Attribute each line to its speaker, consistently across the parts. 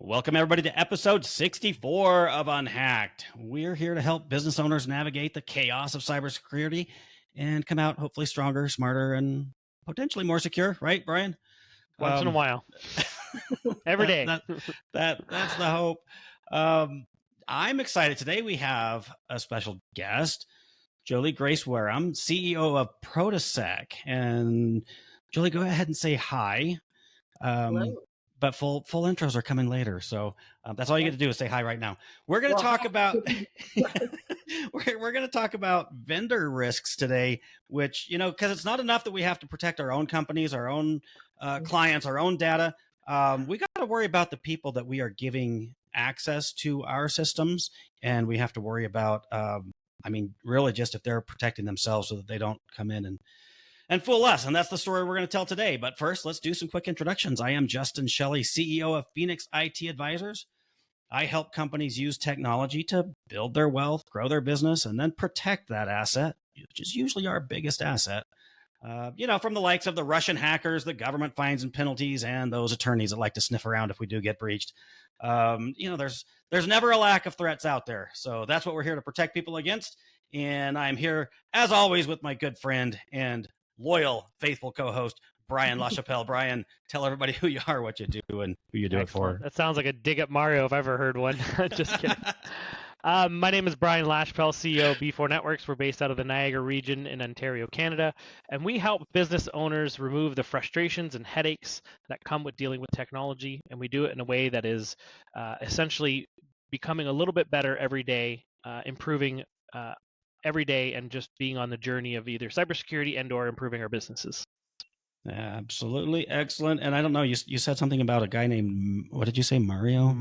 Speaker 1: Welcome, everybody, to episode 64 of UnHacked. We're here to help business owners navigate the chaos of cybersecurity and come out hopefully stronger, smarter, and potentially more secure, right, Bryan?
Speaker 2: Once in a while. Every day.
Speaker 1: That's the hope. I'm excited. Today we have a special guest, Jolie Grace Wareham, CEO of Protosec. And Jolie, go ahead and say hi.
Speaker 3: Hello.
Speaker 1: But full intros are coming later, so that's all you get to do is say hi right now. We're going to talk about we're going to talk about vendor risks today, which because it's not enough that we have to protect our own companies, our own clients, our own data. We got to worry about the people that we are giving access to our systems, and we have to worry about really just if they're protecting themselves so that they don't come in and fool us. And that's the story we're going to tell today. But first, let's do some quick introductions. I am Justin Shelley, CEO of Phoenix IT Advisors. I help companies use technology to build their wealth, grow their business, and then protect that asset, which is usually our biggest asset, from the likes of the Russian hackers, the government fines and penalties, and those attorneys that like to sniff around if we do get breached. There's never a lack of threats out there. So that's what we're here to protect people against. And I'm here, as always, with my good friend and loyal, faithful co-host, Bryan Lachapelle. Bryan, tell everybody who you are, what you do, and who you do
Speaker 2: Excellent.
Speaker 1: it for.
Speaker 2: That sounds like a dig at Mario if I've ever heard one. Just kidding. My name is Bryan Lachapelle, CEO of B4 Networks. We're based out of the Niagara region in Ontario, Canada, and we help business owners remove the frustrations and headaches that come with dealing with technology, and we do it in a way that is essentially becoming a little bit better every day, improving every day, and just being on the journey of either cybersecurity and or improving our businesses.
Speaker 1: Absolutely excellent. And I don't know, you said something about a guy named, what did you say, Mario?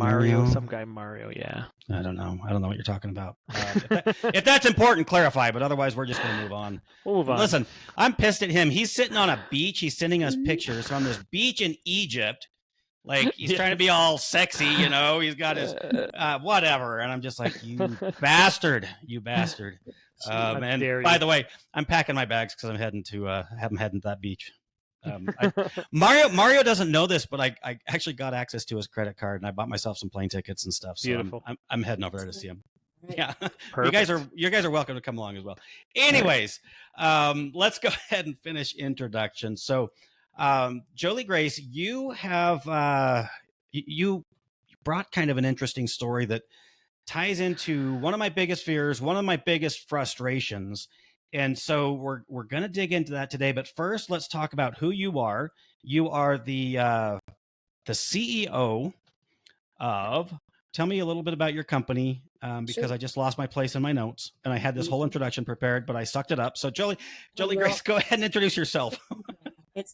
Speaker 2: Some guy Mario, yeah.
Speaker 1: I don't know what you're talking about. If that's important, clarify, but otherwise we're just going to move on.
Speaker 2: We'll move on.
Speaker 1: Listen, I'm pissed at him. He's sitting on a beach. He's sending us pictures from this beach in Egypt. Like he's trying to be all sexy, He's got his whatever. And I'm just like, you bastard. And by the way, I'm packing my bags because I'm heading to that beach. Mario doesn't know this, but I actually got access to his credit card and I bought myself some plane tickets and stuff. So
Speaker 2: beautiful.
Speaker 1: I'm heading over there to see him. Yeah.
Speaker 2: Perfect.
Speaker 1: You guys are welcome to come along as well. Anyways, let's go ahead and finish introductions. So Jolie Grace, you have you brought kind of an interesting story that ties into one of my biggest fears, one of my biggest frustrations. And so we're going to dig into that today. But first, let's talk about who you are. You are the CEO of. Tell me a little bit about your company, because
Speaker 3: Sure.
Speaker 1: I just lost my place in my notes, and I had this whole introduction prepared, but I sucked it up. So Jolie Grace, go ahead and introduce yourself.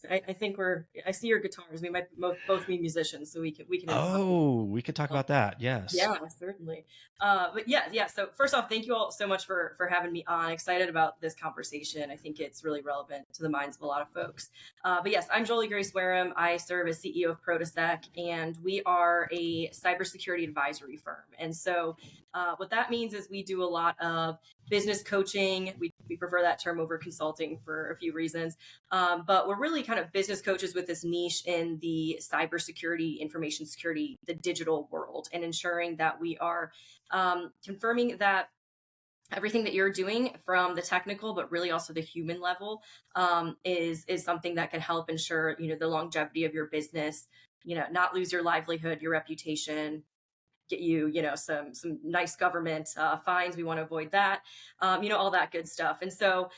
Speaker 3: I think I see your guitars. We might both be musicians, so we can.
Speaker 1: Oh, we could talk about that. Yes.
Speaker 3: Yeah, certainly. But yeah. So first off, thank you all so much for having me on. Excited about this conversation. I think it's really relevant to the minds of a lot of folks. But yes, I'm Jolie Grace Wareham. I serve as CEO of Protosec, and we are a cybersecurity advisory firm. And so what that means is we do a lot of business coaching. We prefer that term over consulting for a few reasons. But we're really kind of business coaches with this niche in the cybersecurity, information security, the digital world, and ensuring that we are confirming that everything that you're doing from the technical, but really also the human level, is something that can help ensure, the longevity of your business, not lose your livelihood, your reputation, get you, some nice government fines. We want to avoid that, all that good stuff. And so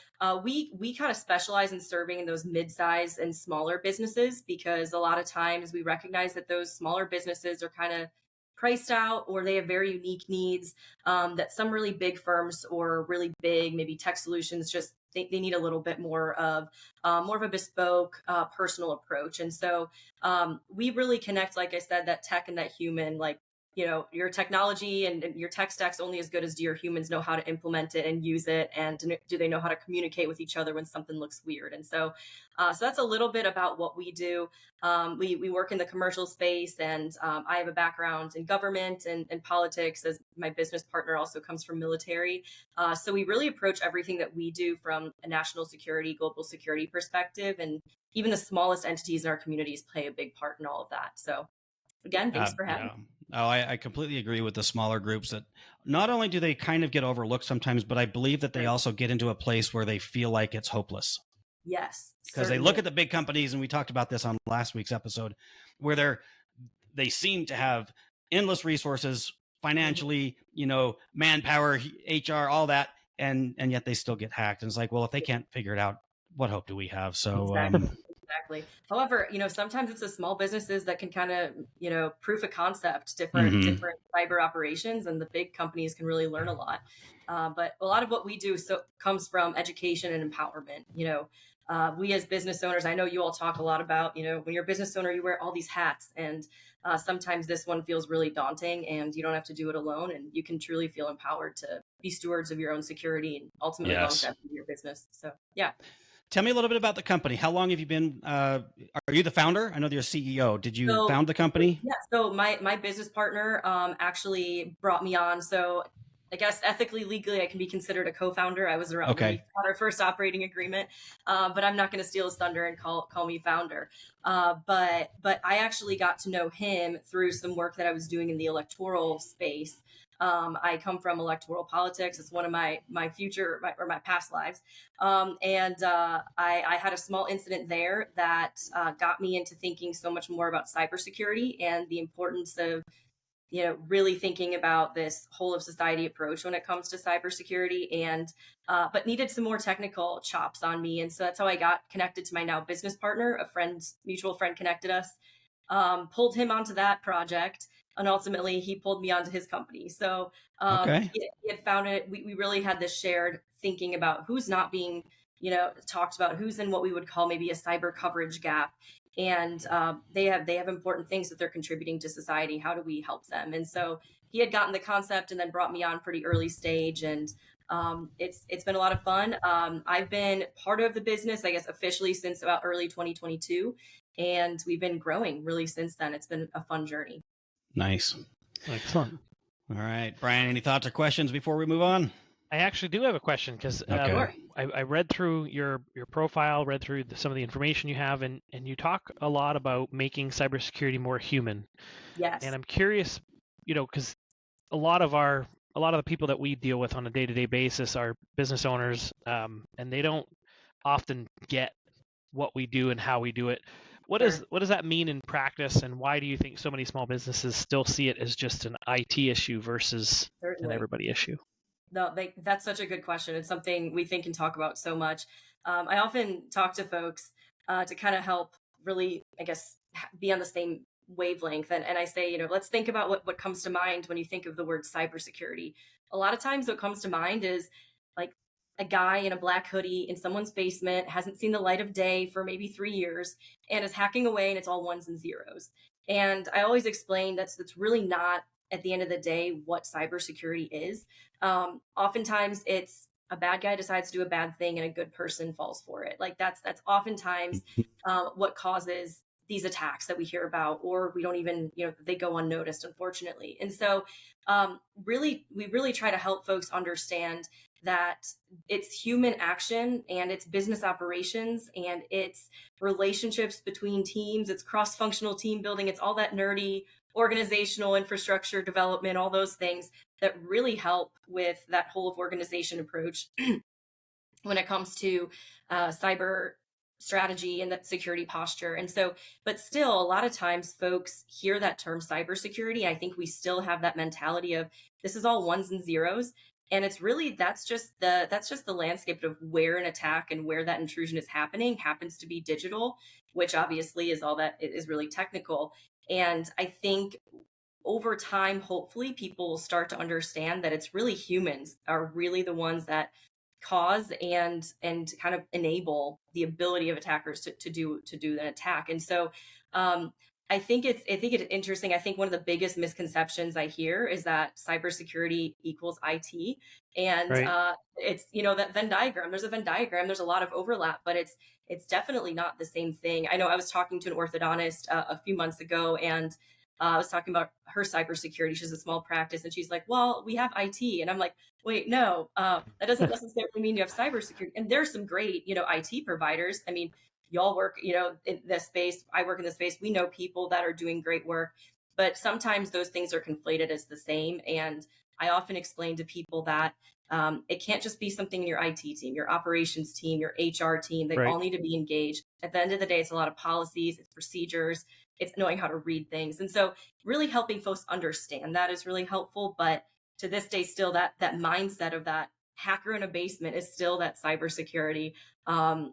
Speaker 3: we kind of specialize in serving those mid-size and smaller businesses, because a lot of times we recognize that those smaller businesses are kind of priced out, or they have very unique needs that some really big firms or really big, maybe tech solutions, just they need a little bit more of a bespoke, personal approach. And so we really connect, like I said, that tech and that human, like, your technology and your tech stack's only as good as do your humans know how to implement it and use it, and do they know how to communicate with each other when something looks weird. And so that's a little bit about what we do. We work in the commercial space, and I have a background in government and politics, as my business partner also comes from military. So we really approach everything that we do from a national security, global security perspective, and even the smallest entities in our communities play a big part in all of that. So again, thanks for having me.
Speaker 1: Oh, I completely agree with the smaller groups that not only do they kind of get overlooked sometimes, but I believe that they also get into a place where they feel like it's hopeless.
Speaker 3: Yes,
Speaker 1: because they look at the big companies, and we talked about this on last week's episode, where they seem to have endless resources financially, manpower, HR, all that, and yet they still get hacked. And it's like, well, if they can't figure it out, what hope do we have? So
Speaker 3: exactly. However, sometimes it's the small businesses that can kind of, proof of concept different cyber operations, and the big companies can really learn a lot. But a lot of what we do comes from education and empowerment. We as business owners, I know you all talk a lot about, when you're a business owner, you wear all these hats, and sometimes this one feels really daunting, and you don't have to do it alone, and you can truly feel empowered to be stewards of your own security and ultimately longevity of your business. So, yeah.
Speaker 1: Tell me a little bit about the company. How long have you been? Are you the founder? I know you're a CEO. Did you found the company?
Speaker 3: Yeah. So my business partner actually brought me on. So I guess ethically, legally, I can be considered a co-founder. I was around when we got our first operating agreement, but I'm not going to steal his thunder and call me founder. But I actually got to know him through some work that I was doing in the electoral space. I come from electoral politics. It's one of my past lives. And I had a small incident there that got me into thinking so much more about cybersecurity and the importance of, really thinking about this whole of society approach when it comes to cybersecurity, and but needed some more technical chops on me. And so that's how I got connected to my now business partner. Mutual friend connected us, pulled him onto that project, and ultimately he pulled me onto his company. So he had found it. We really had this shared thinking about who's not being, talked about, who's in what we would call maybe a cyber coverage gap. And they have important things that they're contributing to society. How do we help them? And so he had gotten the concept and then brought me on pretty early stage. And it's been a lot of fun. I've been part of the business, I guess, officially since about early 2022. And we've been growing really since then. It's been a fun journey.
Speaker 1: Nice.
Speaker 2: Excellent.
Speaker 1: All right, Bryan, any thoughts or questions before we move on?
Speaker 2: I actually do have a question, because I read through your profile, read through some of the information you have, and you talk a lot about making cybersecurity more human.
Speaker 3: Yes.
Speaker 2: And I'm curious, because a lot of the people that we deal with on a day-to-day basis are business owners, and they don't often get what we do and how we do it. What does that mean in practice, and why do you think so many small businesses still see it as just an IT issue versus an everybody issue?
Speaker 3: No, that's such a good question. It's something we think and talk about so much. I often talk to folks to kind of help really, I guess, be on the same wavelength. And I say, let's think about what comes to mind when you think of the word cybersecurity. A lot of times what comes to mind is like a guy in a black hoodie in someone's basement, hasn't seen the light of day for maybe 3 years, and is hacking away, and it's all ones and zeros. And I always explain that's really not, at the end of the day, what cybersecurity is. Oftentimes it's a bad guy decides to do a bad thing and a good person falls for it. Like that's oftentimes what causes these attacks that we hear about, or we don't even, they go unnoticed, unfortunately. And so we really try to help folks understand that it's human action, and it's business operations, and it's relationships between teams, it's cross-functional team building, it's all that nerdy organizational infrastructure development, all those things that really help with that whole of organization approach when it comes to cyber strategy and that security posture. And so, but still, a lot of times folks hear that term cybersecurity. I think we still have that mentality of this is all ones and zeros. And it's really, that's just the landscape of where an attack and where that intrusion is happening happens to be digital, which obviously is all that is really technical. And I think over time, hopefully people will start to understand that it's really humans are really the ones that cause and kind of enable the ability of attackers to do an attack. And so I think it's interesting. I think one of the biggest misconceptions I hear is that cybersecurity equals IT, and it's that Venn diagram. There's a Venn diagram. There's a lot of overlap, but it's definitely not the same thing. I know I was talking to an orthodontist a few months ago, and I was talking about her cybersecurity. She's a small practice, and she's like, "Well, we have IT," and I'm like, "Wait, no, that doesn't necessarily mean you have cybersecurity." And there's some great, IT providers. I mean, y'all work, in this space. I work in this space. We know people that are doing great work, but sometimes those things are conflated as the same. And I often explain to people that it can't just be something in your IT team, your operations team, your HR team. They all need to be engaged. At the end of the day, it's a lot of policies, it's procedures, it's knowing how to read things. And so really helping folks understand that is really helpful. But to this day, still that mindset of that hacker in a basement is still that cybersecurity, I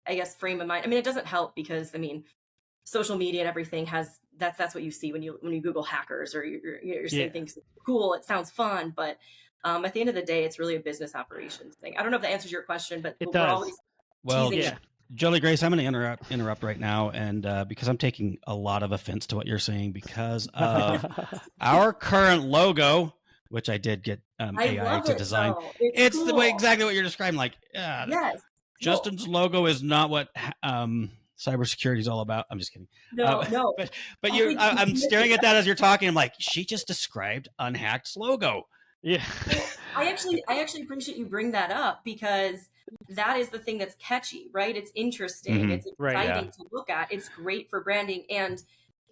Speaker 3: guess, frame of mind. I mean, it doesn't help because, I mean, social media and everything has that's what you see when you Google hackers, or you're seeing things cool. It sounds fun, but at the end of the day, it's really a business operations thing. I don't know if that answers your question, but
Speaker 2: it
Speaker 3: we're
Speaker 2: does.
Speaker 3: always
Speaker 1: Well,
Speaker 3: teasing it.
Speaker 1: Jolie Grace, I'm going to interrupt right now, and because I'm taking a lot of offense to what you're saying because of our current logo, which I did get AI to design. It's cool. The way exactly what you're describing. Like,
Speaker 3: yes,
Speaker 1: Justin's logo is not what cybersecurity is all about. I'm just kidding.
Speaker 3: No.
Speaker 1: But I'm staring at that as you're talking. I'm like, she just described UnHacked's logo.
Speaker 2: Yeah.
Speaker 3: I actually appreciate you bring that up because that is the thing that's catchy, right? It's interesting. It's exciting to look at. It's great for branding,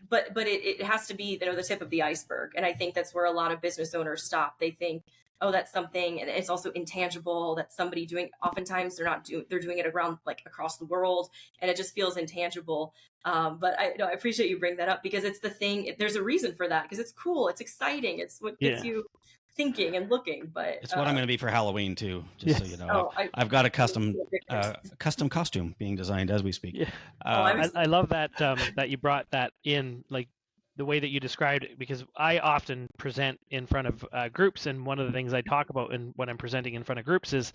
Speaker 3: but it has to be, the tip of the iceberg. And I think that's where a lot of business owners stop. They think, oh, that's something, and it's also intangible, that somebody doing. Oftentimes they're doing it around, like, across the world, and it just feels intangible. But I appreciate you bring that up because it's the thing. There's a reason for that because it's cool. It's exciting. It's what gets you thinking and looking. But
Speaker 1: it's what I'm going to be for Halloween too, just so you know. I've got a custom costume being designed as we speak.
Speaker 2: I love that that you brought that in, like the way that you described it, because I often present in front of groups, and one of the things I talk about when I'm presenting in front of groups is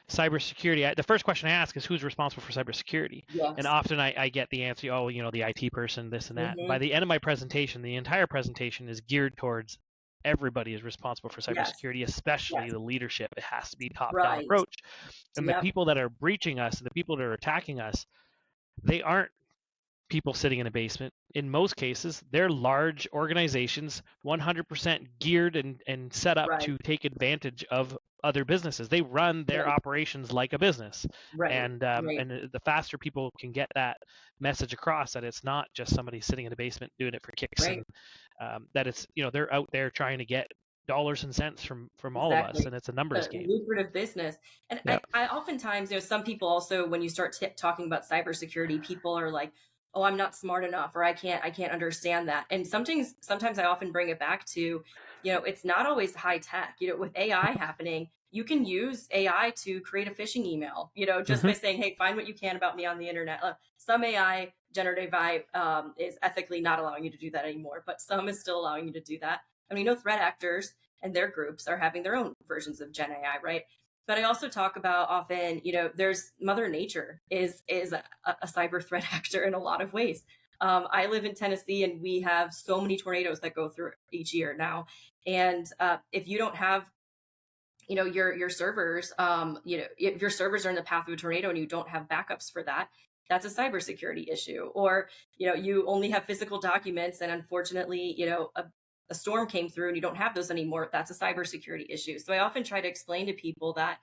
Speaker 2: cybersecurity. The first question I ask is, who's responsible for cybersecurity?
Speaker 3: Yes.
Speaker 2: And often I get the answer, the IT person, this and that. By the end of my presentation, the entire presentation is geared towards everybody is responsible for cybersecurity, especially the leadership. It has to be top-down approach. And the people that are breaching us, the people that are attacking us, they aren't people sitting in a basement. In most cases, they're large organizations, 100% geared and set up to take advantage of other businesses. They run their operations like a business. And the faster people can get that message across, that it's not just somebody sitting in a basement doing it for kicks, and that it's, they're out there trying to get dollars and cents from all of us, and it's a numbers game.
Speaker 3: Lucrative business. And I oftentimes, some people also, when you start talking about cybersecurity, people are like, oh, I'm not smart enough, or I can't understand that. And sometimes I often bring it back to, it's not always high tech. With AI happening, you can use AI to create a phishing email, just by saying, hey, find what you can about me on the internet. Some AI, generative AI, is ethically not allowing you to do that anymore, but some is still allowing you to do that. And we know threat actors and their groups are having their own versions of Gen AI, right? But I also talk about often, there's Mother Nature is a cyber threat actor in a lot of ways. I live in Tennessee, and we have so many tornadoes that go through each year now. And if you don't have, your servers, if your servers are in the path of a tornado and you don't have backups for that, that's a cybersecurity issue. Or, you only have physical documents, and unfortunately, a storm came through and you don't have those anymore, that's a cybersecurity issue. So I often try to explain to people that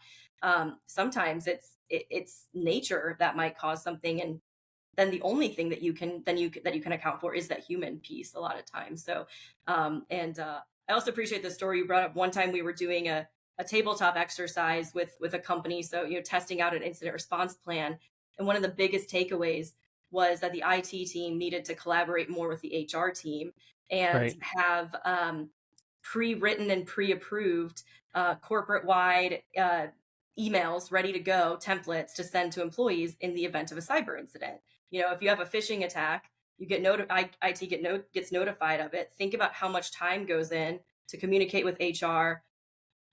Speaker 3: sometimes it's nature that might cause something, and then the only thing that you can account for is that human piece a lot of times. So I also appreciate the story you brought up. One time we were doing a tabletop exercise with a company, so testing out an incident response plan, and one of the biggest takeaways was that the IT team needed to collaborate more with the HR team and have pre-written and pre-approved corporate-wide emails ready to go, templates to send to employees in the event of a cyber incident. If you have a phishing attack, you get IT gets notified of it. Think about how much time goes in to communicate with HR,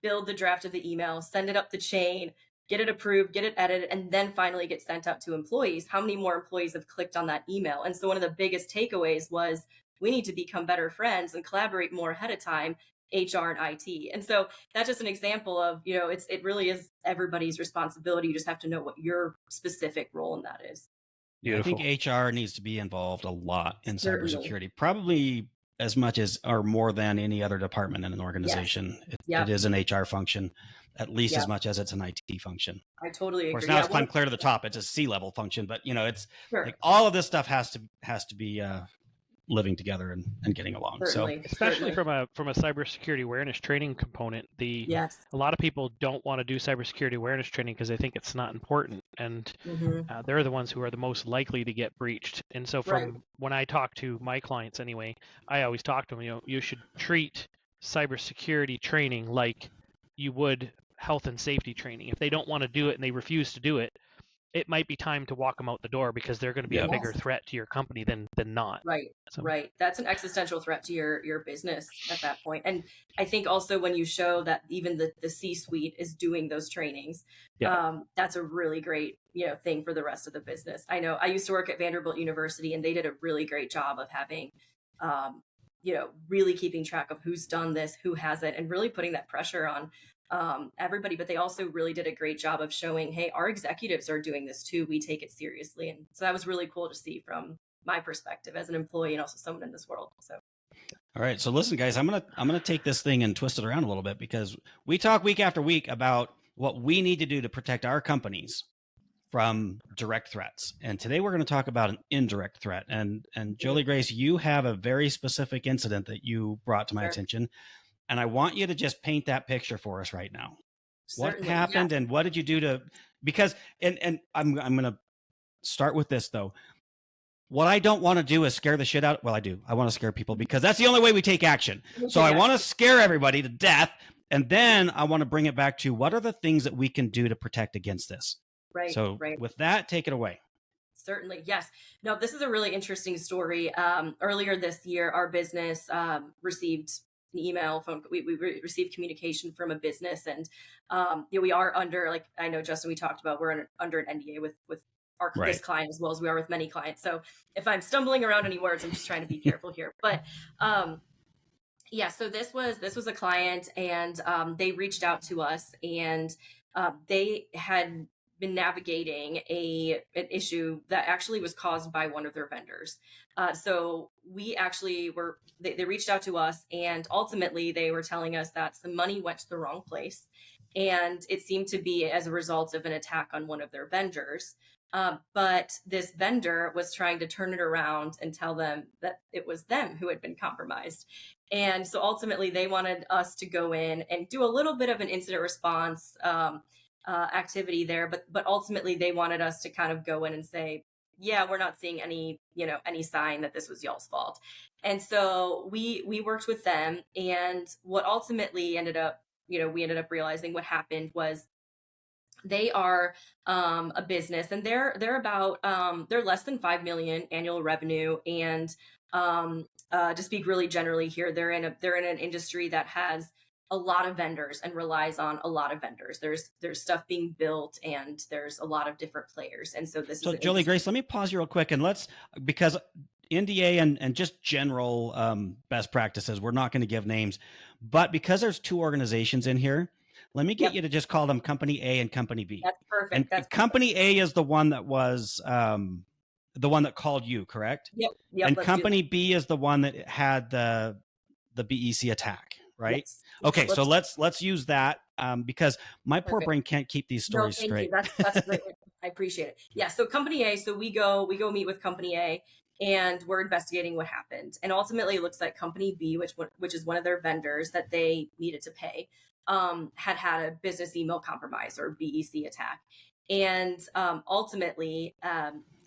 Speaker 3: build the draft of the email, send it up the chain, get it approved, get it edited, and then finally get sent out to employees. How many more employees have clicked on that email? And so one of the biggest takeaways was, we need to become better friends and collaborate more ahead of time, HR and IT. And so that's just an example of, it really is everybody's responsibility. You just have to know what your specific role in that is.
Speaker 1: Beautiful. I think HR needs to be involved a lot in cybersecurity, probably as much as or more than any other department in an organization. It is an HR function, at least as much as it's an IT function.
Speaker 3: I totally agree.
Speaker 1: Of course, now it's climbed clear to the top. It's a C-level function, but it's like all of this stuff has to be living together and getting along.
Speaker 3: Certainly,
Speaker 1: So
Speaker 2: especially from a cybersecurity awareness training component,
Speaker 3: yes.
Speaker 2: a lot of people don't want to do cybersecurity awareness training because they think it's not important, and they're the ones who are the most likely to get breached. And so from when I talk to my clients anyway, I always talk to them, you should treat cybersecurity training like you would health and safety training. If they don't want to do it and they refuse to do it, it might be time to walk them out the door because they're going to be a bigger threat to your company than not.
Speaker 3: Right. So. Right. That's an existential threat to your business at that point. And I think also when you show that even the C-suite is doing those trainings, that's a really great, thing for the rest of the business. I know I used to work at Vanderbilt University, and they did a really great job of having, really keeping track of who's done this, who hasn't, and really putting that pressure on everybody. But they also really did a great job of showing, hey, our executives are doing this too. We take it seriously. And so that was really cool to see from my perspective as an employee and also someone in this world. So.
Speaker 1: All right. So listen, guys, I'm gonna take this thing and twist it around a little bit, because we talk week after week about what we need to do to protect our companies from direct threats. And today we're going to talk about an indirect threat. And Jolie Grace, you have a very specific incident that you brought to my attention. And I want you to just paint that picture for us right now. Certainly, what happened and what did you do to, because, and I'm going to start with this though. What I don't want to do is scare the shit out. Well, I do. I want to scare people because that's the only way we take action. So I want to scare everybody to death. And then I want to bring it back to what are the things that we can do to protect against this?
Speaker 3: Right.
Speaker 1: So with that, take it away.
Speaker 3: Certainly. Yes. No, this is a really interesting story. Earlier this year, our business received an email phone. We received communication from a business, and we are under, like I know Justin, we talked about, we're under an NDA with our this client as well as we are with many clients. So if I'm stumbling around any words, I'm just trying to be careful here. But so this was a client, and they reached out to us, and they had been navigating an issue that actually was caused by one of their vendors. So we actually they reached out to us, and ultimately they were telling us that some money went to the wrong place. And it seemed to be as a result of an attack on one of their vendors. But this vendor was trying to turn it around and tell them that it was them who had been compromised. And so ultimately they wanted us to go in and do a little bit of an incident response activity there, but ultimately they wanted us to kind of go in and say, yeah, we're not seeing any sign that this was y'all's fault. And so we worked with them, and what ultimately ended up, we ended up realizing what happened was they are a business, and they're about they're less than 5 million annual revenue. And to speak really generally here, they're in an industry that has a lot of vendors and relies on a lot of vendors. There's stuff being built, and there's a lot of different players. And so this is
Speaker 1: Jolie Grace, let me pause you real quick, and because NDA and just general best practices, we're not going to give names, but because there's two organizations in here, let me get you to just call them Company A and Company B.
Speaker 3: That's perfect.
Speaker 1: And Company A is the one that was the one that called you, correct?
Speaker 3: Yep.
Speaker 1: And Company B is the one that had the BEC attack, right?
Speaker 3: Yes.
Speaker 1: Okay, so let's use that because my poor brain can't keep these stories straight.
Speaker 3: That's great. I appreciate it. Yeah. So Company A. So we go meet with Company A, and we're investigating what happened. And ultimately, it looks like Company B, which is one of their vendors that they needed to pay, had a business email compromise or BEC attack. And ultimately,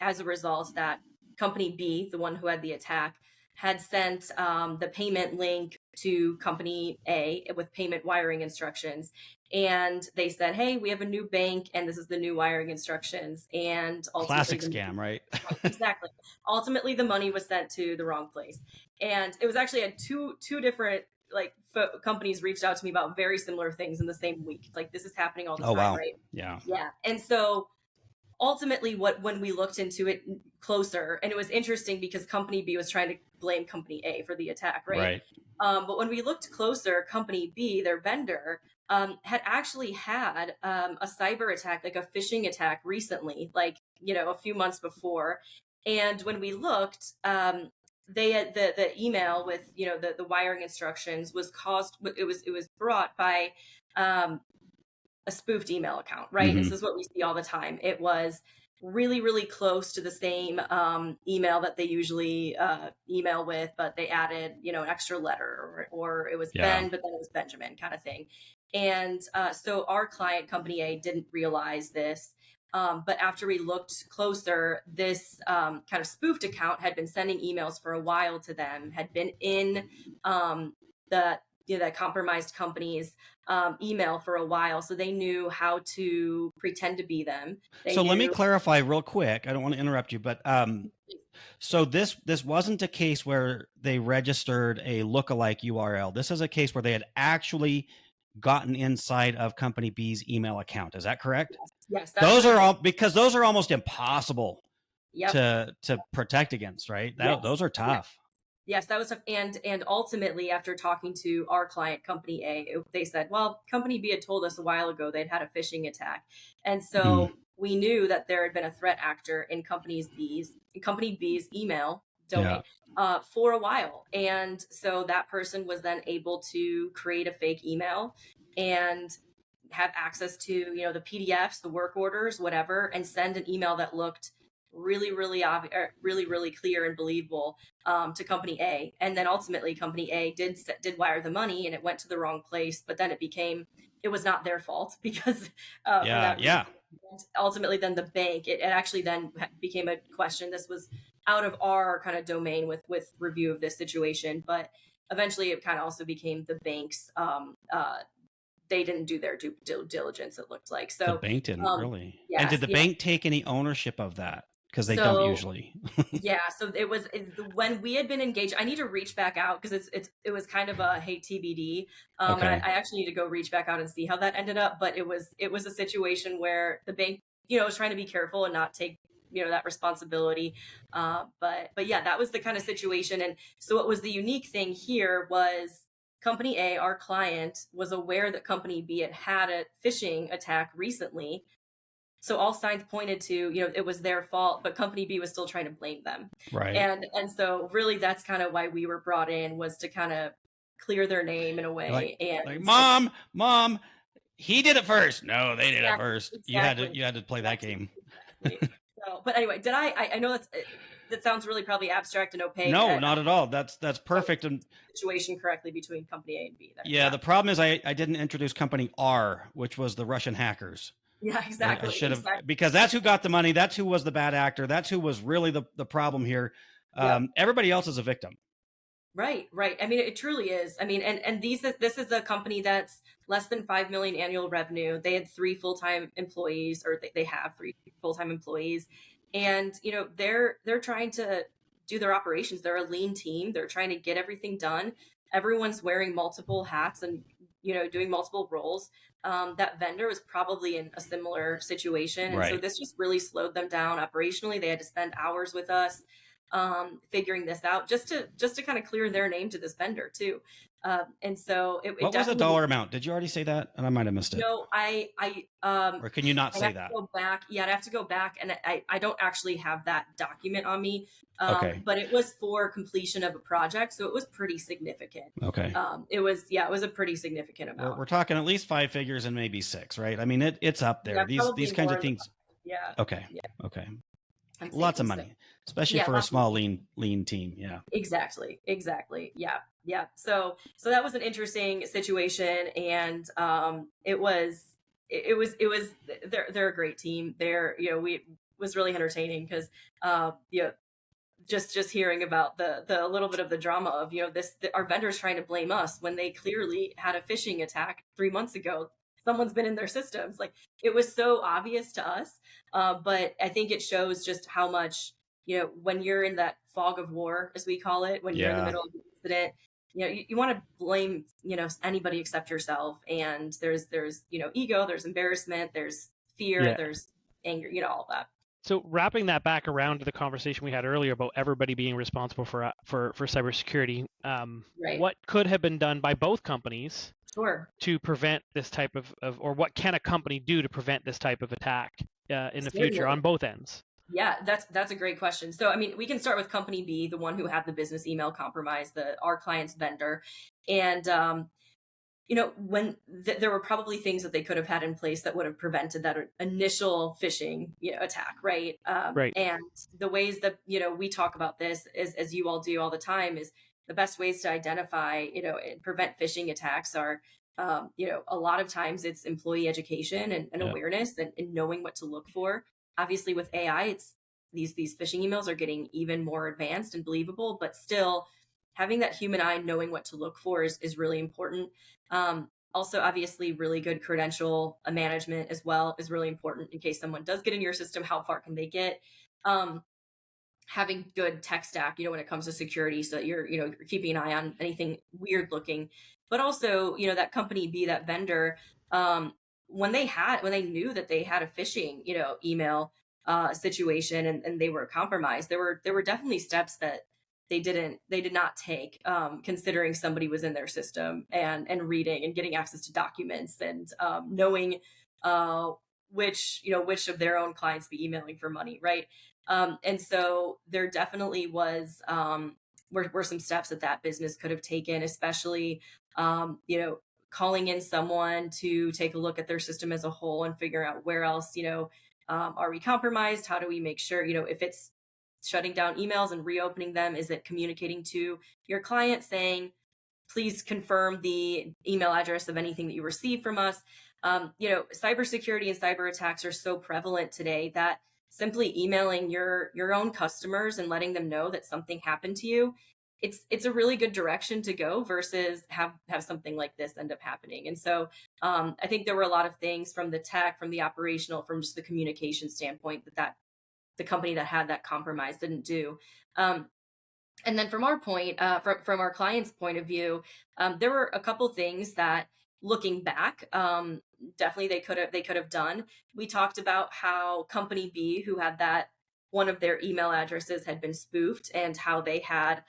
Speaker 3: as a result, that Company B, the one who had the attack, had sent the payment link to Company A with payment wiring instructions. And they said, hey, we have a new bank, and this is the new wiring instructions. And
Speaker 1: classic scam, right?
Speaker 3: Exactly. Ultimately, the money was sent to the wrong place. And it was actually two different companies reached out to me about very similar things in the same week. It's like, this is happening all the time,
Speaker 1: wow.
Speaker 3: Right?
Speaker 1: Yeah.
Speaker 3: And so ultimately when we looked into it closer, and it was interesting because Company B was trying to blame Company A for the attack, right? But when we looked closer, Company B, their vendor, had actually had a cyber attack, like a phishing attack recently, a few months before. And when we looked, they had the email with the wiring instructions was brought by a spoofed email account, right?
Speaker 1: Mm-hmm.
Speaker 3: This is what we see all the time. It was really, really close to the same email that they usually email with, but they added, an extra letter, or it was
Speaker 1: Yeah.
Speaker 3: Ben, but then it was Benjamin kind of thing. And so our client, Company A, didn't realize this. But after we looked closer, this kind of spoofed account had been sending emails for a while to them, had been in the compromised company's email for a while. So they knew how to pretend to be them.
Speaker 1: So let me clarify real quick. I don't want to interrupt you, but so this wasn't a case where they registered a lookalike URL. This is a case where they had actually gotten inside of Company B's email account. Is that correct?
Speaker 3: Yes.
Speaker 1: Those are all, because those are almost impossible
Speaker 3: Yep.
Speaker 1: to protect against, right?
Speaker 3: Yes.
Speaker 1: Those are tough.
Speaker 3: Yes, that was tough. And ultimately, after talking to our client, Company A, they said, well, Company B had told us a while ago they'd had a phishing attack. And so we knew that there had been a threat actor in Company B's email domain for a while. And so that person was then able to create a fake email and have access to, the PDFs, the work orders, whatever, and send an email that looked really, really obvious, really, really clear and believable to Company A. And then ultimately Company A did wire the money, and it went to the wrong place, but then it was not their fault because ultimately then the bank, it actually then became a question. This was out of our kind of domain with review of this situation, but eventually it kind of also became the bank's they didn't do their due diligence, it looked like. So
Speaker 1: the bank didn't really.
Speaker 3: Yes,
Speaker 1: and did the bank take any ownership of that? Because they don't usually.
Speaker 3: So when we had been engaged. I need to reach back out because it was kind of a TBD.
Speaker 1: Okay.
Speaker 3: And I actually need to go reach back out and see how that ended up. But it was a situation where the bank, was trying to be careful and not take that responsibility. But yeah, that was the kind of situation. And so what was the unique thing here was Company A, our client, was aware that Company B had a phishing attack recently. So all signs pointed to, it was their fault, but Company B was still trying to blame them.
Speaker 1: Right.
Speaker 3: And so really that's kind of why we were brought in, was to kind of clear their name in a way.
Speaker 1: Mom, he did it first. No, they did it first.
Speaker 3: Exactly.
Speaker 1: You had to play that game.
Speaker 3: So, but anyway, I know that sounds really probably abstract and opaque.
Speaker 1: No, not at all. That's perfect. And
Speaker 3: situation correctly between Company A and B there.
Speaker 1: Yeah, the problem is I didn't introduce Company R, which was the Russian hackers.
Speaker 3: Yeah, exactly.
Speaker 1: I should have, because that's who got the money. That's who was the bad actor. That's who was really the problem here. Everybody else is a victim.
Speaker 3: Right. I mean, it truly is. I mean, and this is a company that's less than 5 million annual revenue. They had 3 full-time employees, or they have 3 full-time employees. And, they're trying to do their operations. They're a lean team. They're trying to get everything done. Everyone's wearing multiple hats and, doing multiple roles. That vendor was probably in a similar situation. And so this just really slowed them down operationally. They had to spend hours with us figuring this out just to kind of clear their name to this vendor too. And so
Speaker 1: what was the dollar amount? Did you already say that? And I might have missed it.
Speaker 3: No,
Speaker 1: or can you not say that?
Speaker 3: Go back. Yeah, I'd have to go back, and I don't actually have that document on me.
Speaker 1: Okay.
Speaker 3: But it was for completion of a project, so it was pretty significant.
Speaker 1: Okay.
Speaker 3: It was a pretty significant amount.
Speaker 1: We're talking at least 5 figures and maybe 6, right? I mean, it's up there. These kinds of things.
Speaker 3: Yeah.
Speaker 1: Okay. Yeah. Okay. Lots of money, especially for a small lean team. Yeah. Exactly.
Speaker 3: Yeah. So that was an interesting situation, and it was they're a great team. We was really entertaining because just hearing about the little bit of the drama of our vendors trying to blame us when they clearly had a phishing attack 3 months ago. Someone's been in their systems. Like, it was so obvious to us. But I think it shows just how much, when you're in that fog of war, as we call it, when you're in the middle of an incident, you want to blame, anybody except yourself. And there's ego, there's embarrassment, there's fear, there's anger, all that.
Speaker 2: So wrapping that back around to the conversation we had earlier about everybody being responsible for cybersecurity, what could have been done by both companies to prevent this type of, or what can a company do to prevent this type of attack in the future on both ends?
Speaker 3: Yeah, that's a great question. So, I mean, we can start with Company B, the one who had the business email compromise, our client's vendor. And when there were probably things that they could have had in place that would have prevented that initial phishing attack, right?
Speaker 2: Right.
Speaker 3: And the ways that we talk about this, as you all do all the time, is the best ways to identify and prevent phishing attacks are a lot of times it's employee education and awareness and knowing what to look for. Obviously with AI, it's these phishing emails are getting even more advanced and believable, but still having that human eye knowing what to look for is really important. Also, obviously, really good credential management as well is really important in case someone does get in your system. How far can they get? Having good tech stack, when it comes to security, so that you're keeping an eye on anything weird looking. But also, that company B, that vendor, when they knew that they had a phishing, email situation and they were compromised, there were definitely steps that they did not take, considering somebody was in their system and reading and getting access to documents and knowing which of their own clients be emailing for money, right? And so there definitely was were some steps that business could have taken, especially calling in someone to take a look at their system as a whole and figure out where else are we compromised? How do we make sure if it's shutting down emails and reopening them, is it communicating to your client saying, please confirm the email address of anything that you receive from us? Cybersecurity and cyber attacks are so prevalent today that simply emailing your own customers and letting them know that something happened to you, it's a really good direction to go versus have something like this end up happening. And so I think there were a lot of things from the tech, from the operational, from just the communication standpoint that the company that had that compromise didn't do. And then from our point, from our client's point of view, there were a couple things that, looking back, definitely they could have done. We talked about how company B, who had that one of their email addresses had been spoofed, and how they had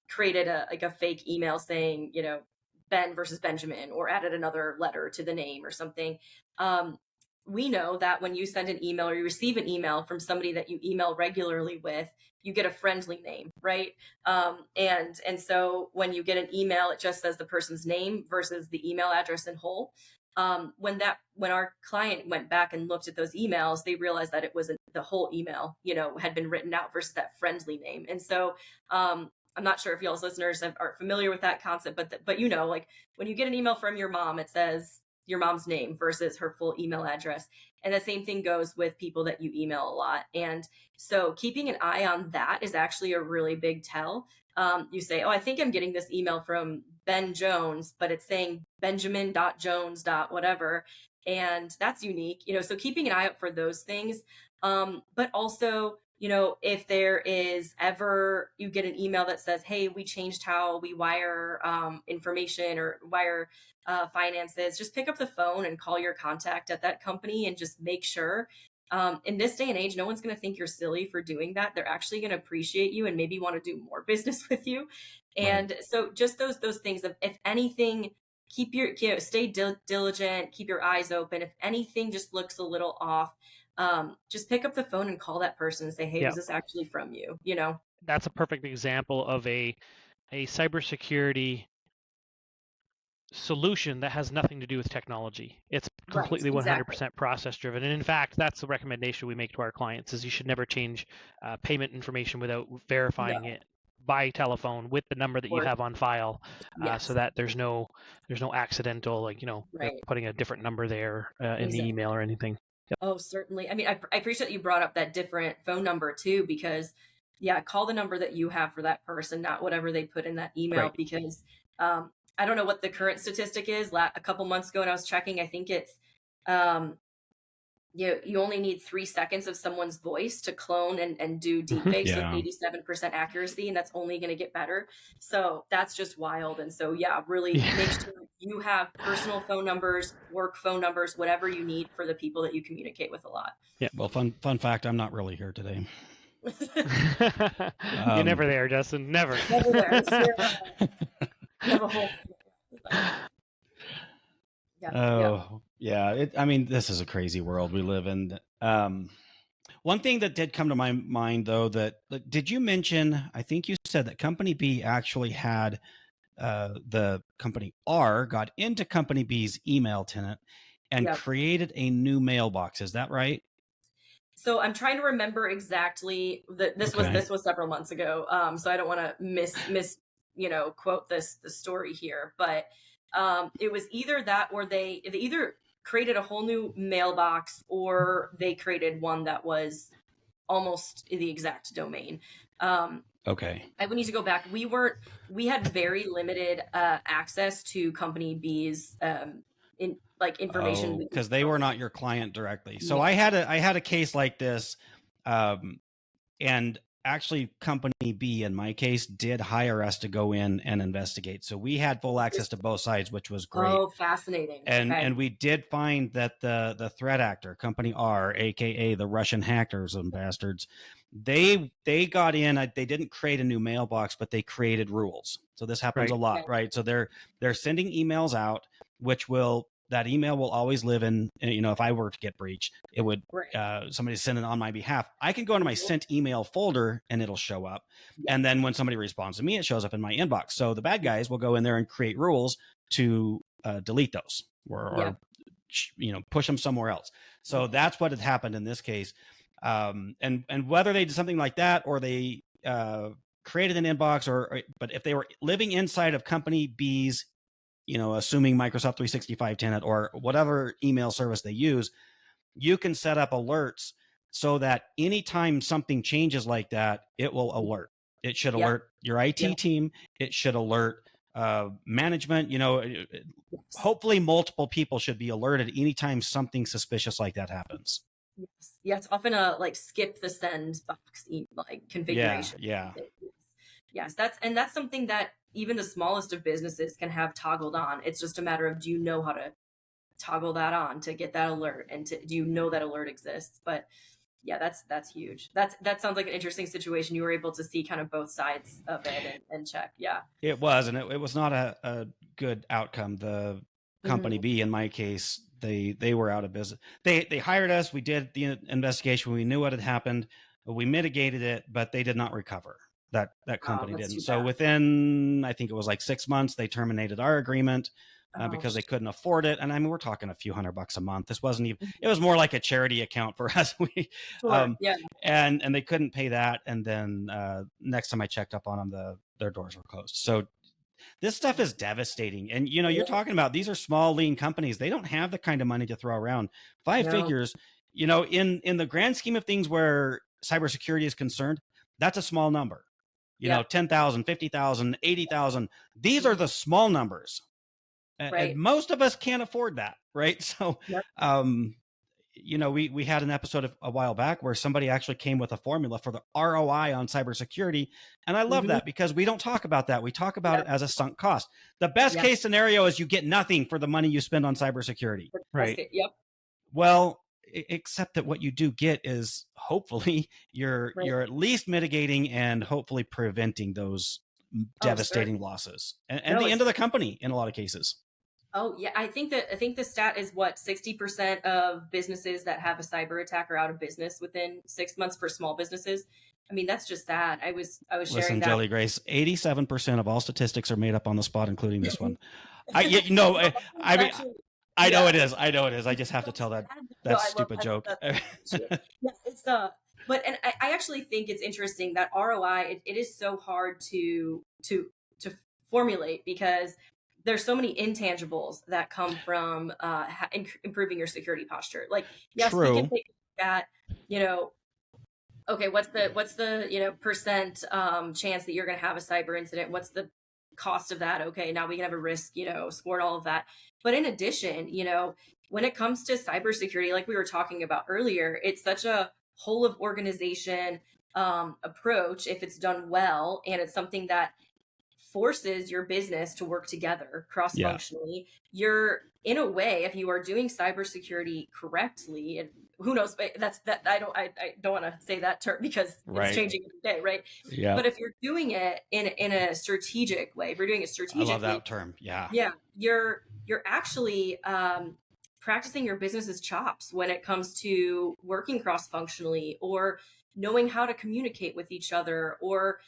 Speaker 3: created a fake email saying Ben versus Benjamin, or added another letter to the name or something. We know that when you send an email or you receive an email from somebody that you email regularly with, you get a friendly name, right? And so when you get an email, it just says the person's name versus the email address in whole. When our client went back and looked at those emails, they realized that it was the whole email, had been written out versus that friendly name. And so I'm not sure if y'all's listeners are familiar with that concept, but like when you get an email from your mom, it says your mom's name versus her full email address. And the same thing goes with people that you email a lot. And so keeping an eye on that is actually a really big tell. You say, oh, I think I'm getting this email from Ben Jones, but it's saying Benjamin.Jones. Whatever. And that's unique, so keeping an eye out for those things. But also, if there is ever you get an email that says, hey, we changed how we wire information or wire finances, just pick up the phone and call your contact at that company and just make sure. In this day and age, no one's going to think you're silly for doing that. They're actually going to appreciate you and maybe want to do more business with you. And right. So just those things of, if anything, keep your, stay diligent, keep your eyes open. If anything just looks a little off, just pick up the phone and call that person and say, hey, was this actually from you?
Speaker 2: That's a perfect example of a cybersecurity solution that has nothing to do with technology. It's completely
Speaker 3: right, exactly.
Speaker 2: 100% process driven. And in fact, that's the recommendation we make to our clients, is you should never change payment information without verifying it by telephone with the number that you have on file, so that there's no accidental, putting a different number there in the email or anything. Yep.
Speaker 3: Oh, certainly. I mean, I appreciate you brought up that different phone number too, because call the number that you have for that person, not whatever they put in that email, right. Because I don't know what the current statistic is. A couple months ago when I was checking, I think it's you only need 3 seconds of someone's voice to clone and do deepfakes with 87% accuracy, and that's only going to get better. So that's just wild. And so really make sure you have personal phone numbers, work phone numbers, whatever you need for the people that you communicate with a lot.
Speaker 1: Yeah. Well, fun fact, I'm not really here today.
Speaker 2: You're never there, Justin. Never.
Speaker 3: Never there. Have a whole.
Speaker 1: I mean, this is a crazy world we live in. One thing that did come to my mind, though, did you mention, I think you said that Company B actually had the company R got into company B's email tenant and
Speaker 3: Yep.
Speaker 1: created a new mailbox. Is that right?
Speaker 3: So I'm trying to remember exactly. This was several months ago. So I don't want to miss quote the story here, but it was either that or they either created a whole new mailbox or they created one that was almost the exact domain.
Speaker 1: Okay.
Speaker 3: I would need to go back. We had very limited access to company B's information
Speaker 1: because they were not your client directly. So
Speaker 3: Yeah.
Speaker 1: I had a case like this, and actually company B in my case did hire us to go in and investigate. So we had full access to both sides, which was great.
Speaker 3: Oh, fascinating.
Speaker 1: And
Speaker 3: Okay.
Speaker 1: and we did find that the threat actor, company R, aka the Russian hackers and bastards, they got in. They didn't create a new mailbox, but they created rules. So this happens a lot, right? So they're sending emails out, which that email will always live in, if I were to get breached, it would, somebody send it on my behalf. I can go into my sent email folder and it'll show up. And then when somebody responds to me, it shows up in my inbox. So the bad guys will go in there and create rules to delete those or push them somewhere else. So that's what had happened in this case. And whether they did something like that or they created an inbox but if they were living inside of company B's, assuming Microsoft 365 tenant or whatever email service they use, you can set up alerts so that anytime something changes like that, it will alert. It should alert your IT team. It should alert management. Hopefully multiple people should be alerted anytime something suspicious like that happens.
Speaker 3: Yes. Yeah, it's often a skip the send box configuration.
Speaker 1: Yeah.
Speaker 3: Yes, that's something that even the smallest of businesses can have toggled on. It's just a matter of, do you know how to toggle that on to get that alert, and do you know that alert exists? But yeah, that's huge. That sounds like an interesting situation. You were able to see kind of both sides of it and check. Yeah,
Speaker 1: it was, and it was not a good outcome. The company B, in my case, they were out of business. They hired us. We did the investigation. We knew what had happened. We mitigated it, but they did not recover. That company didn't. So within, I think it was like 6 months, they terminated our agreement because they couldn't afford it. And I mean, we're talking a few $100 a month. This wasn't even, it was more like a charity account for us. And they couldn't pay that. And then next time I checked up on them, their doors were closed. So this stuff is devastating. And, you're talking about, these are small, lean companies. They don't have the kind of money to throw around. Five figures, in the grand scheme of things where cybersecurity is concerned, that's a small number. 10,000, 50,000, 80,000. These are the small numbers. And most of us can't afford that. Right. So, we had an episode a while back where somebody actually came with a formula for the ROI on cybersecurity. And I love that because we don't talk about that. We talk about it as a sunk cost. The best case scenario is you get nothing for the money you spend on cybersecurity.
Speaker 2: Right.
Speaker 1: Well, except that what you do get is hopefully you're at least mitigating and hopefully preventing those devastating losses and the end of the company in a lot of cases.
Speaker 3: Oh yeah, I think the stat is 60% of businesses that have a cyber attack are out of business within 6 months for small businesses. I mean, that's just sad. I was sharing that.
Speaker 1: Jolie Grace, 87% of all statistics are made up on the spot, including this one. I know it is. I just have to tell that stupid joke.
Speaker 3: It's but I actually think it's interesting that ROI. It is so hard to formulate because there's so many intangibles that come from improving your security posture. Like, yes, we can take that. Okay, what's the percent chance that you're going to have a cyber incident? What's the cost of that? Okay, now we can have a risk, scored all of that. But in addition, when it comes to cybersecurity, like we were talking about earlier, it's such a whole of organization approach if it's done well, and it's something that forces your business to work together cross-functionally. You're, in a way, if you are doing cybersecurity correctly, and who knows, I don't want to say that term because it's changing every day, right?
Speaker 1: Yeah.
Speaker 3: But if you're doing it in a strategic way, if you're doing it strategically,
Speaker 1: I love that term. Yeah.
Speaker 3: You're actually practicing your business's chops when it comes to working cross-functionally or knowing how to communicate with each other, or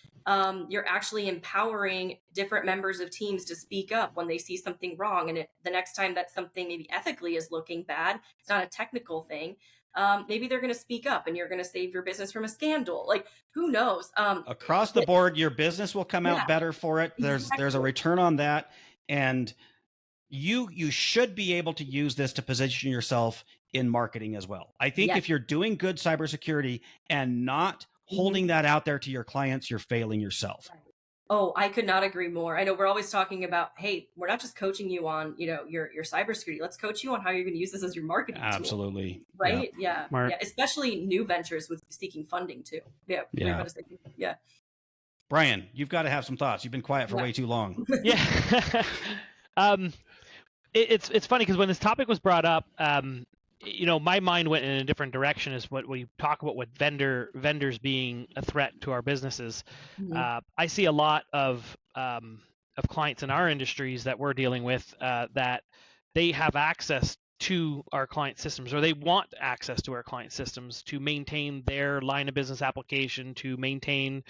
Speaker 3: you're actually empowering different members of teams to speak up when they see something wrong. And the next time that something maybe ethically is looking bad, it's not a technical thing. Maybe they're going to speak up and you're going to save your business from a scandal. Like, who knows?
Speaker 1: Across the board, your business will come out better for it. There's a return on that. And you should be able to use this to position yourself in marketing as well. I think if you're doing good cybersecurity and not holding that out there to your clients, you're failing yourself.
Speaker 3: Oh, I could not agree more. I know we're always talking about, hey, we're not just coaching you on, your cybersecurity. Let's coach you on how you're going to use this as your marketing tool.
Speaker 1: Absolutely.
Speaker 3: Right? Yeah. Especially new ventures with seeking funding too. Yeah.
Speaker 1: Bryan, you've got to have some thoughts. You've been quiet for way too long.
Speaker 2: Yeah. It's funny because when this topic was brought up, my mind went in a different direction. Is what we talk about with vendors being a threat to our businesses. I see a lot of clients in our industries that we're dealing with that they have access to our client systems, or they want access to our client systems to maintain their line of business application, to maintain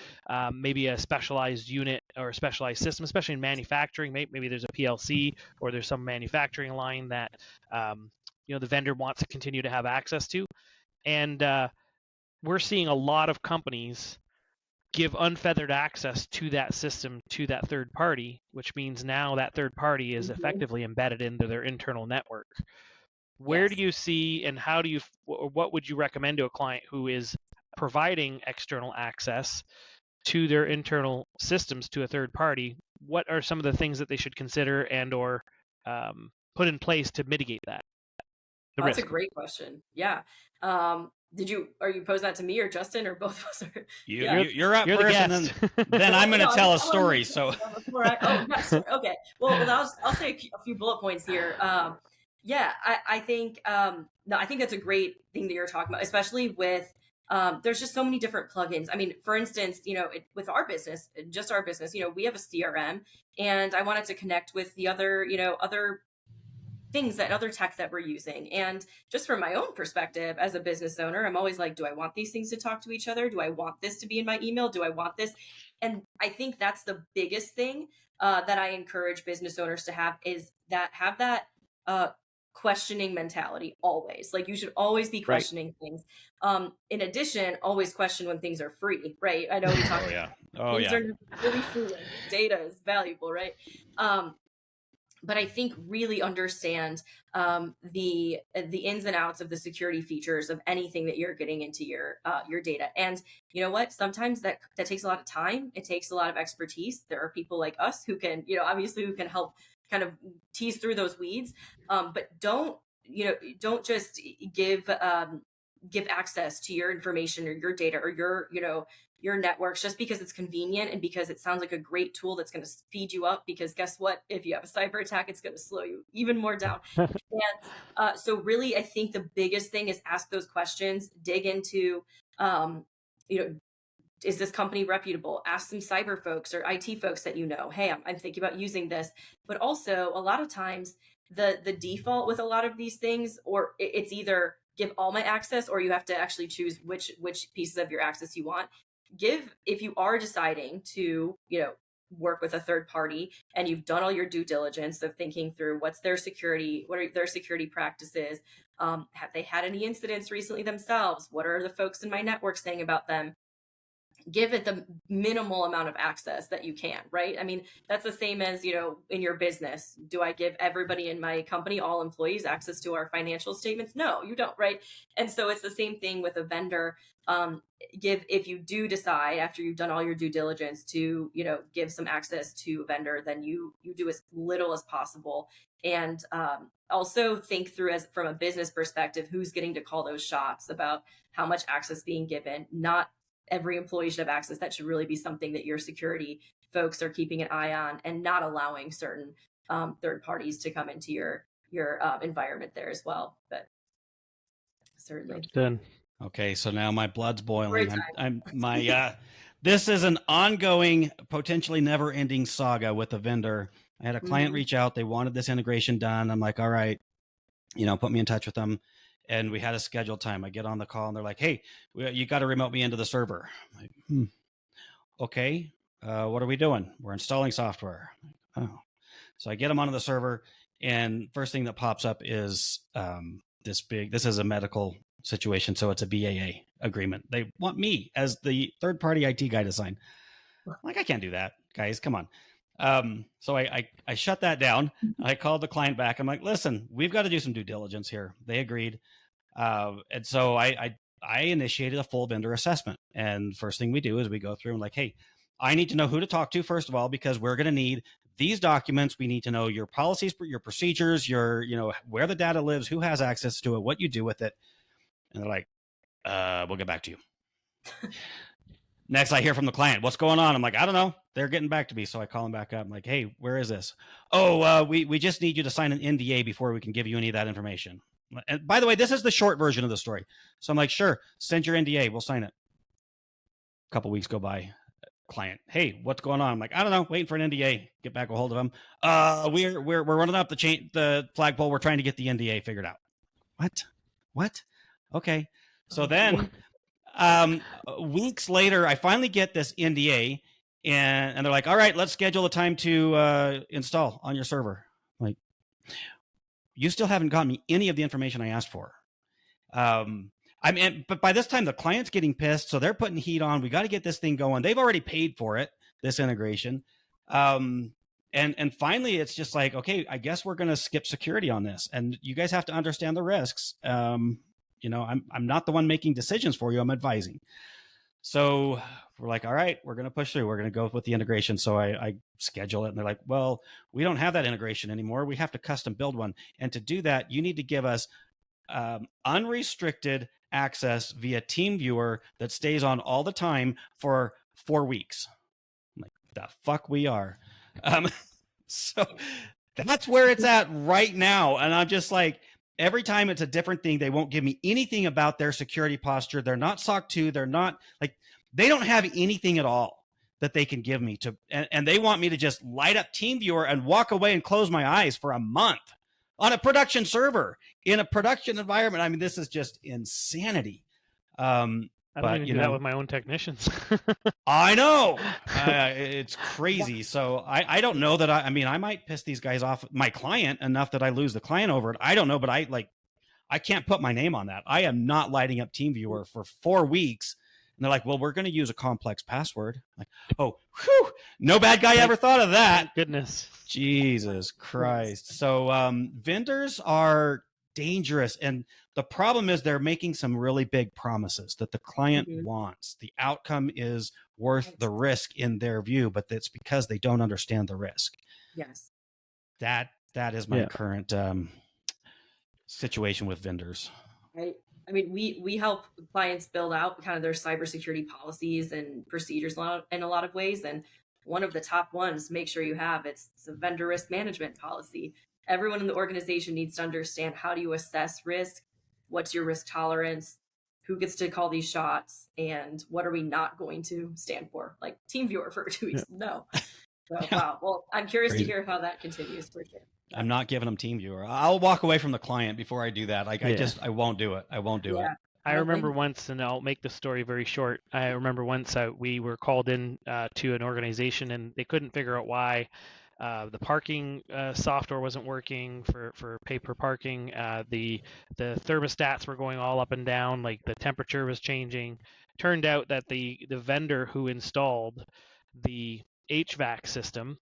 Speaker 2: maybe a specialized unit or a specialized system, especially in manufacturing. Maybe there's a PLC or there's some manufacturing line that the vendor wants to continue to have access to. And we're seeing a lot of companies give unfeathered access to that system to that third party, which means now that third party is effectively embedded into their internal network. Where do you see, and what would you recommend to a client who is providing external access to their internal systems to a third party? What are some of the things that they should consider and or put in place to mitigate that?
Speaker 3: That's a great question. Yeah. Are you posing that to me or Justin or both of us?
Speaker 1: You're up first, and then I'm going to tell a story. So,
Speaker 3: okay. Well, I'll say a few bullet points here. I think I think that's a great thing that you're talking about, especially with there's just so many different plugins. I mean, for instance, with our business, we have a CRM, and I wanted to connect with the other things, that other tech that we're using. And just from my own perspective as a business owner, I'm always like, do I want these things to talk to each other? Do I want this to be in my email? Do I want this? And I think that's the biggest thing that I encourage business owners to have, is that questioning mentality always. Like, you should always be questioning things. In addition, always question when things are free, right? I know we talk about things are really free. Data is valuable, right? But I think really understand the ins and outs of the security features of anything that you're getting into your data. And you know what? Sometimes that takes a lot of time. It takes a lot of expertise. There are people like us who can, obviously, who can help kind of tease through those weeds. But don't just give access to your information or your data or your networks just because it's convenient and because it sounds like a great tool that's going to speed you up. Because guess what? If you have a cyber attack, it's going to slow you even more down. And so really, I think the biggest thing is ask those questions, dig into, is this company reputable? Ask some cyber folks or IT folks that hey, I'm thinking about using this. But also, a lot of times, the default with a lot of these things, or it's either give all my access, or you have to actually choose which pieces of your access you want. If you are deciding to, work with a third party and you've done all your due diligence of thinking through what are their security practices, have they had any incidents recently themselves? What are the folks in my network saying about them? Give it the minimal amount of access that you can, right? I mean, that's the same as, in your business. Do I give everybody in my company, all employees, access to our financial statements? No, you don't, right? And so it's the same thing with a vendor. If you do decide after you've done all your due diligence to, give some access to a vendor, then you do as little as possible. And also think through, from a business perspective, who's getting to call those shots about how much access being given. Not every employee should have access. That should really be something that your security folks are keeping an eye on, and not allowing certain third parties to come into your environment there as well. But certainly.
Speaker 2: Done.
Speaker 1: Okay, so now my blood's boiling. This is an ongoing, potentially never-ending saga with a vendor. I had a client reach out. They wanted this integration done. I'm like, all right, put me in touch with them. and we had a scheduled time. I get on the call and they're like, "Hey, you got to remote me into the server." I'm like, okay, what are we doing? We're installing software. Oh, so I get them onto the server, and first thing that pops up is this is a medical situation, so it's a BAA agreement. They want me as the third-party IT guy to sign. I'm like, I can't do that, guys. Come on. So I shut that down. I called the client back. I'm like, listen, we've got to do some due diligence here. They agreed. And so I initiated a full vendor assessment. And first thing we do is we go through and like, hey, I need to know who to talk to, first of all, because we're going to need these documents. We need to know your policies, your procedures, where the data lives, who has access to it, what you do with it. And they're like, we'll get back to you. Next, I hear from the client, what's going on? I'm like, I don't know. They're getting back to me. So I call them back up. I'm like, hey, where is this? Oh, we just need you to sign an NDA before we can give you any of that information. And by the way, this is the short version of the story. So I'm like, sure, send your NDA. We'll sign it. A couple weeks go by. Client, hey, what's going on? I'm like, I don't know, waiting for an NDA. Get back a hold of them. We're running up the flagpole. We're trying to get the NDA figured out. What? Okay. So then weeks later, I finally get this NDA, and they're like, all right, let's schedule a time to install on your server. I'm like, you still haven't gotten me any of the information I asked for. But by this time the client's getting pissed, so they're putting heat on. We got to get this thing going. They've already paid for it, this integration. And finally it's just like, okay, I guess we're going to skip security on this. And you guys have to understand the risks. I'm not the one making decisions for you. I'm advising. So we're like, all right, we're going to push through. We're going to go with the integration. So I schedule it, and they're like, well, we don't have that integration anymore. We have to custom build one. And to do that, you need to give us unrestricted access via TeamViewer that stays on all the time for 4 weeks. I'm like, the fuck we are. So that's where it's at right now. And I'm just like, every time it's a different thing. They won't give me anything about their security posture. They're not SOC 2. They're not like, they don't have anything at all that they can give me to, and they want me to just light up TeamViewer and walk away and close my eyes for a month on a production server in a production environment. I mean, this is just insanity.
Speaker 2: I don't even do that with my own technicians.
Speaker 1: I know. It's crazy. So I don't know that I might piss these guys off, my client, enough that I lose the client over it. I don't know, but I can't put my name on that. I am not lighting up TeamViewer for 4 weeks. And they're like, well, we're going to use a complex password. I'm like, oh, whew, no bad guy ever thought of that.
Speaker 2: Thank goodness.
Speaker 1: Jesus Christ. So vendors are dangerous. And the problem is they're making some really big promises that the client wants. The outcome is worth the risk in their view, but it's because they don't understand the risk.
Speaker 3: Yes.
Speaker 1: That is my current situation with vendors.
Speaker 3: Right. I mean, we help clients build out kind of their cybersecurity policies and procedures in a lot of ways. And one of the top ones to make sure you have, it's a vendor risk management policy. Everyone in the organization needs to understand, how do you assess risk? What's your risk tolerance? Who gets to call these shots? And what are we not going to stand for? Like TeamViewer for 2 weeks? No. So, wow. Well, I'm curious to hear how that continues for sure.
Speaker 1: I'm not giving them TeamViewer. I'll walk away from the client before I do that. I won't do it. I won't do it.
Speaker 2: I remember once, and I'll make the story very short. I remember once we were called in to an organization, and they couldn't figure out why the parking software wasn't working for paper parking. The thermostats were going all up and down, like the temperature was changing. Turned out that the vendor who installed the HVAC system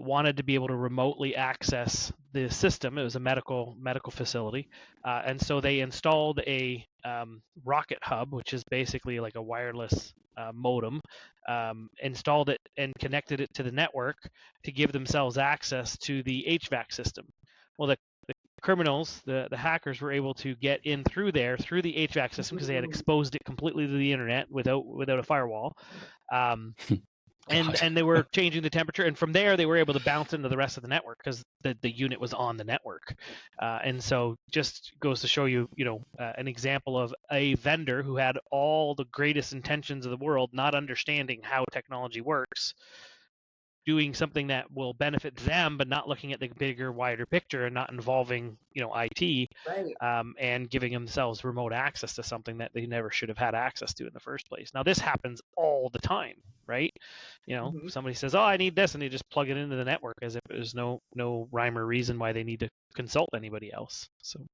Speaker 2: wanted to be able to remotely access the system. It was a medical facility, and so they installed a rocket hub, which is basically like a wireless modem, installed it and connected it to the network to give themselves access to the HVAC system. Well, the criminals, the hackers, were able to get in through the HVAC system because they had exposed it completely to the internet without a firewall. And they were changing the temperature, and from there they were able to bounce into the rest of the network because the unit was on the network. And so just goes to show you, an example of a vendor who had all the greatest intentions of the world, not understanding how technology works, doing something that will benefit them, but not looking at the bigger, wider picture and not involving, IT,
Speaker 3: Right.
Speaker 2: and giving themselves remote access to something that they never should have had access to in the first place. Now, this happens all the time, right? Somebody says, "Oh, I need this," and they just plug it into the network as if there's no rhyme or reason why they need to consult anybody else. So,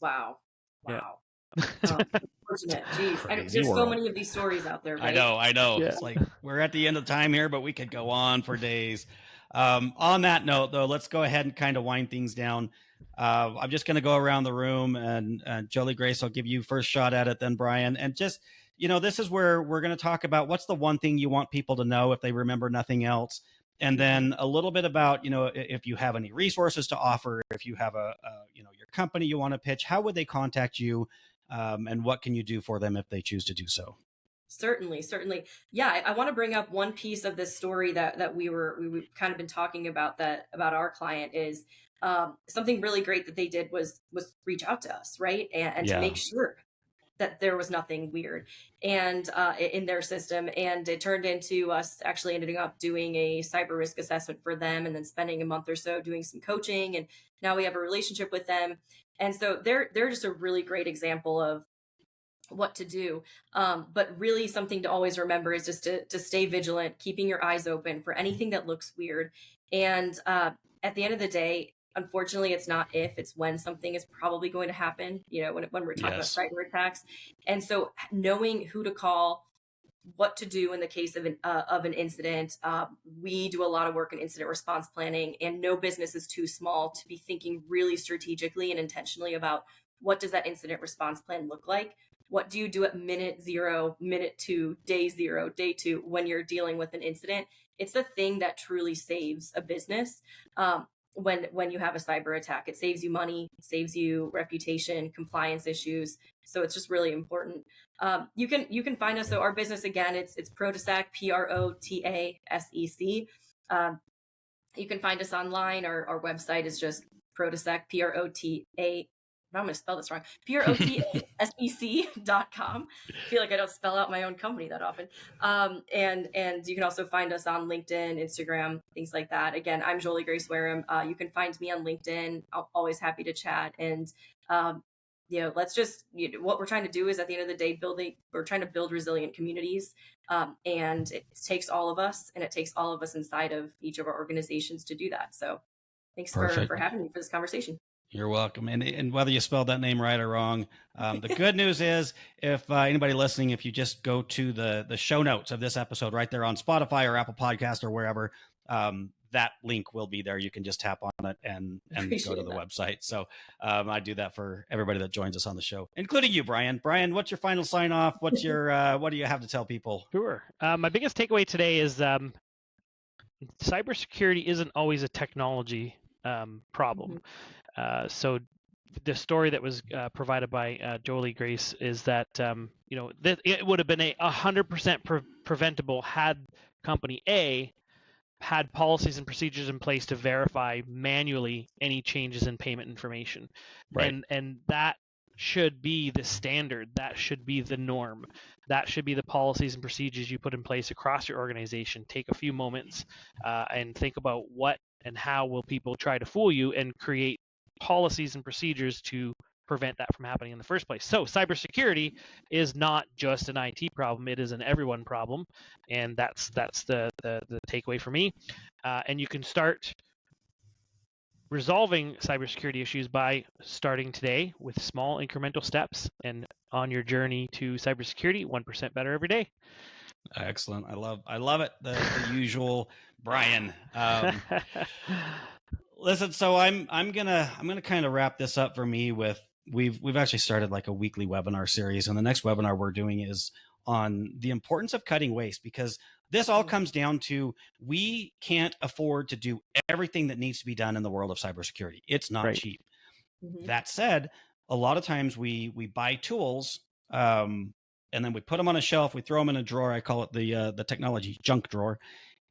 Speaker 3: Wow.
Speaker 2: yeah.
Speaker 3: Unfortunate. Jeez. There's so many of these stories out there, right?
Speaker 1: I know.
Speaker 2: Yeah.
Speaker 1: It's like we're at the end of time here, but we could go on for days. On that note, though, let's go ahead and kind of wind things down. I'm just going to go around the room, and Jolie, Grace, I'll give you first shot at it, then Bryan. And just, this is where we're going to talk about what's the one thing you want people to know if they remember nothing else. And then a little bit about, if you have any resources to offer, if you have your company you want to pitch, how would they contact you? And what can you do for them if they choose to do so?
Speaker 3: Certainly. Yeah, I want to bring up one piece of this story that we've kind of been talking about about our client is something really great that they did was reach out to us, right, and to make sure that there was nothing weird and in their system. And it turned into us actually ending up doing a cyber risk assessment for them, and then spending a month or so doing some coaching. And now we have a relationship with them. And so they're just a really great example of what to do. But really something to always remember is just to stay vigilant, keeping your eyes open for anything that looks weird. And at the end of the day, unfortunately, it's not if, it's when something is probably going to happen, when we're talking about cyber attacks. And so knowing who to call, what to do in the case of an incident. We do a lot of work in incident response planning, and no business is too small to be thinking really strategically and intentionally about what does that incident response plan look like? What do you do at minute 0, minute 2, day 0, day 2 when you're dealing with an incident? It's the thing that truly saves a business. When you have a cyber attack, it saves you money, it saves you reputation, compliance issues. So it's just really important. You can find us. So our business, again, it's Protasec, PROTASEC. You can find us online. Our website is just Protasec, PROTA. I'm going to spell this wrong. PROTASEC.com. I feel like I don't spell out my own company that often. And you can also find us on LinkedIn, Instagram, things like that. Again, I'm Jolie Grace Wareham. You can find me on LinkedIn. I'm always happy to chat. And, let's just, what we're trying to do is at the end of the day, we're trying to build resilient communities. And it takes all of us, and it takes all of us inside of each of our organizations to do that. So thanks for having me for this conversation.
Speaker 1: You're welcome. And whether you spelled that name right or wrong, the good news is if anybody listening, if you just go to the show notes of this episode right there on Spotify or Apple Podcast or wherever, that link will be there. You can just tap on it and go to the website. So I do that for everybody that joins us on the show, including you, Bryan. Bryan, what's your final sign off? What's your what do you have to tell people?
Speaker 2: Sure. My biggest takeaway today is cybersecurity isn't always a technology problem. So the story that was provided by Jolie Grace is that it would have been 100% preventable had company A had policies and procedures in place to verify manually any changes in payment information.
Speaker 1: Right.
Speaker 2: And that should be the standard. That should be the norm. That should be the policies and procedures you put in place across your organization. Take a few moments and think about what and how will people try to fool you, and create policies and procedures to prevent that from happening in the first place. So cybersecurity is not just an IT problem; it is an everyone problem, and that's the takeaway for me. And you can start resolving cybersecurity issues by starting today with small incremental steps, and on your journey to cybersecurity, 1% better every day.
Speaker 1: Excellent. I love it. The usual Bryan. Listen, so I'm gonna kind of wrap this up for me with we've actually started like a weekly webinar series, and the next webinar we're doing is on the importance of cutting waste, because this all comes down to we can't afford to do everything that needs to be done in the world of cybersecurity. It's not cheap. Mm-hmm. That said, a lot of times we buy tools and then we put them on a shelf, we throw them in a drawer. I call it the technology junk drawer,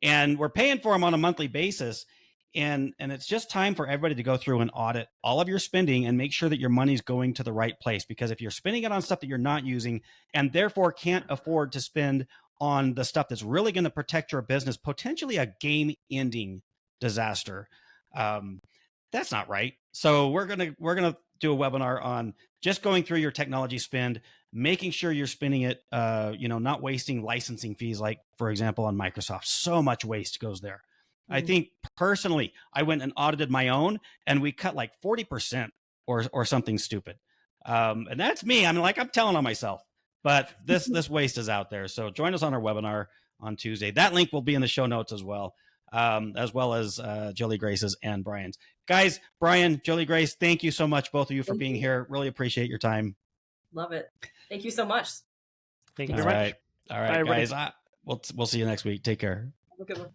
Speaker 1: and we're paying for them on a monthly basis. And it's just time for everybody to go through and audit all of your spending and make sure that your money's going to the right place. Because if you're spending it on stuff that you're not using and therefore can't afford to spend on the stuff that's really going to protect your business, potentially a game-ending disaster. That's not right. So we're gonna do a webinar on just going through your technology spend, making sure you're spending it, not wasting licensing fees, like for example on Microsoft. So much waste goes there. I think personally, I went and audited my own, and we cut like 40% or something stupid. And that's me. I'm telling on myself. But this waste is out there. So join us on our webinar on Tuesday. That link will be in the show notes as well as Jolie Grace's and Brian's. Guys, Bryan, Jolie Grace, thank you so much, both of you, for being here. Really appreciate your time.
Speaker 3: Love it. Thank you so much.
Speaker 2: Thank you very much.
Speaker 1: All right, guys. We'll see you next week. Take care.
Speaker 3: Have a good one.